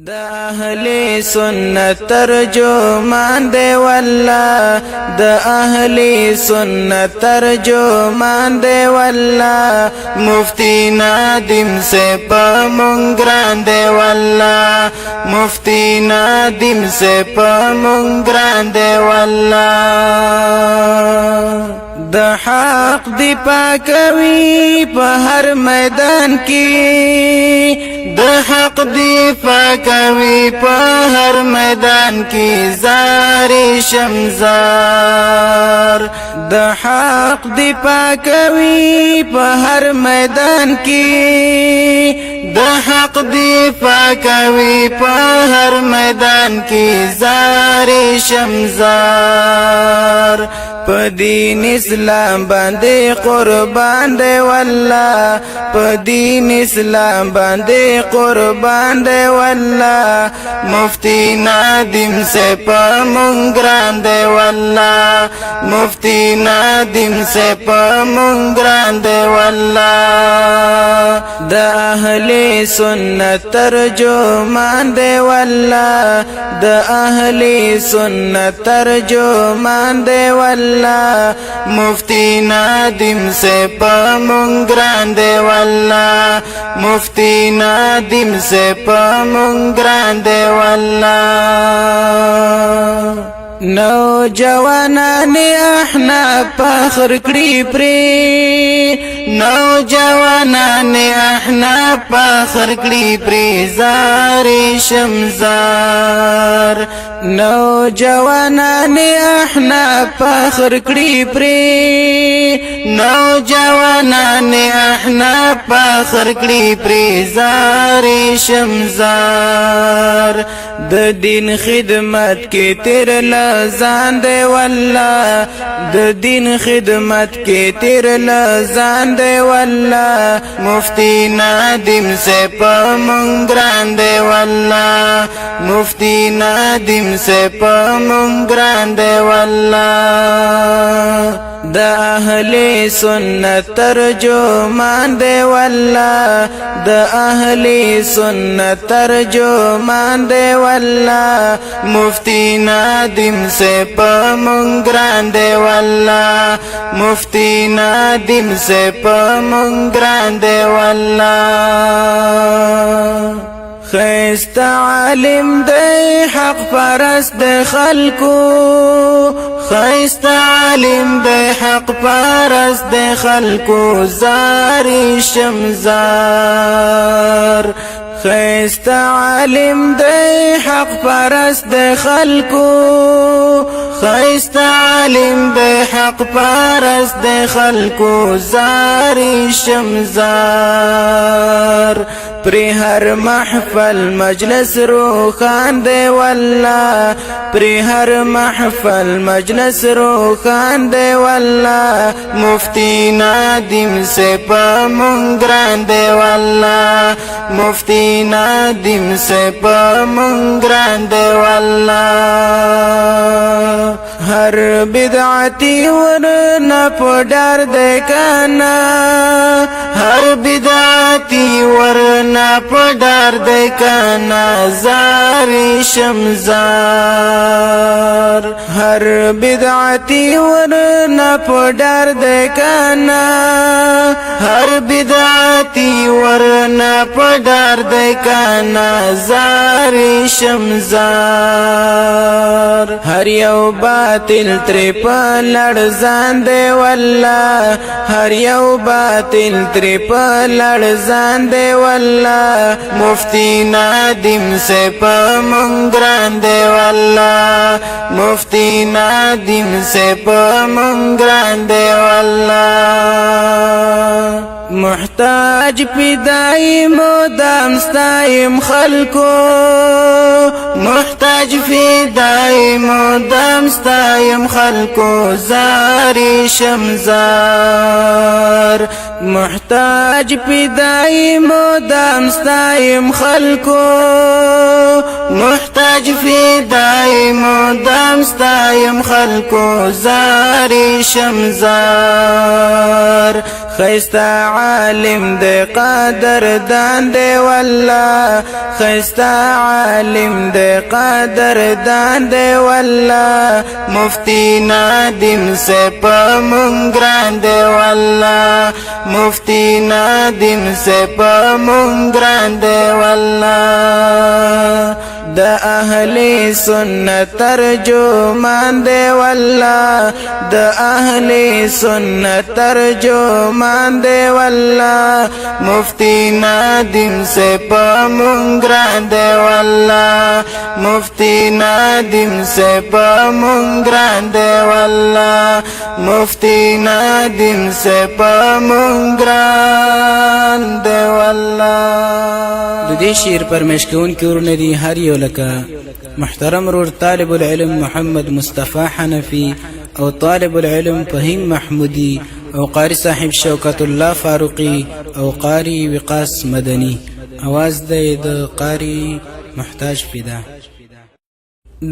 د اهل سنت ترجمان دی والله د اهل سنت ترجمان دی والله مفتی نادم سے په مونږ ګران دی والله مفتی نادم سے په مونږ ګران دی والله د حق دی پاکوي په هر میدان کې د حق دفاع کوي په هر میدان کې زاري شمزار د حق دفاع کوي په هر میدان کې د حق دفاع کوي په هر میدان کې زاري شمزار په دین اسلام باندې قربان دی والله په دین اسلام باندې قربان دی والله مفتی نادم سے په مونږ ګران دی والله مفتی نادم سے په مونږ ګران دی والله د اهل سنت ترجمان دی والله د اهل سنت ترجمان دی والله مفتی نادم سے په مونږ ګران دی والله مفتی نادم سے په مونږ ګران دی والله نوجوانان احناف فخر کړي پرې نوجوانان احناف فخر کړي پرې زاري شمزار نوجوانان احناف فخر کړي پرې نوجوانان احناف فخر کړي پرې زاري شمزار د دین خدمت کې تیر لزان دی والله د دین خدمت کې تیر لزان دی والله مفتی نادم سے په مونږ ګران دی والله مفتی نادم سے په مونږ ګران دی والله د اهل سنت ترجمان دی والله د اهل سنت ترجمان دی والله مفتی نادم سے په مونږ ګران دی والله مفتی نادم سے په مونږ ګران دی والله خیست عالم دی حق پرست دی خلکو خیست عالم دی حق پرست دی خلکو زاري شمزار خیست عالم دی حق پرست دی خلکو خیست عالم دی حق پرست دی خلکو زاري شمزار پری هر محفل مجلس روخان دی والله پری هر محفل مجلس روخان دی والله مفتی نادم سے په مونږ ګران دی والله مفتی نادم سے په مونږ ګران دی والله هر بدعتي ورنه پډار دی کانا هر بدعتي ورنه پډار دی کانا زاري شمزار هر بدعتي ورنه پډار دی کانا هر بدعتي ورنه پډار دی کانا زاري شمزار هر یو باطل تری په لړزان دی والله هر یو باطل تری په لړزان دی والله مفتی نادم سے په مونږ ګران دی والله مفتی نادم سے په مونږ ګران دی والله محتاج پیدای مدام ستایم خلکو محتاج پیدای مدام ستایم خلکو زاري شمزار محتاج پیدای مدام ستایم خلکو محتاج پیدای مدام ستایم خلکو زاري شمزار خیستا عالم دے قدر دان دے والله خیستا عالم دے قدر دان دے والله مفتی نادم سے پمنگران دے والله مفتی نادم سے پمنگران دے والله دا اهل سنت ترجمان دے والله دا اهل سنت ترجمان دے والله مفتی نادم سے پمنگران دے والله مفتی نادم سے پمنگران دے والله مفتی نادم سے پمنگران دے والله د دې شعر پر مشکون کې ورنه دي هر یو لکه محترم رور طالب العلم محمد مصطفی حنفی او طالب العلم فهیم محمودی او قاری صاحب شوکت الله فاروقی او قاری وقاص مدنی आवाज د قاری محتاج فدا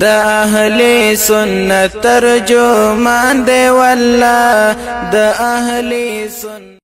دا اهل سنت ترجمان دے والله دا اهل سنت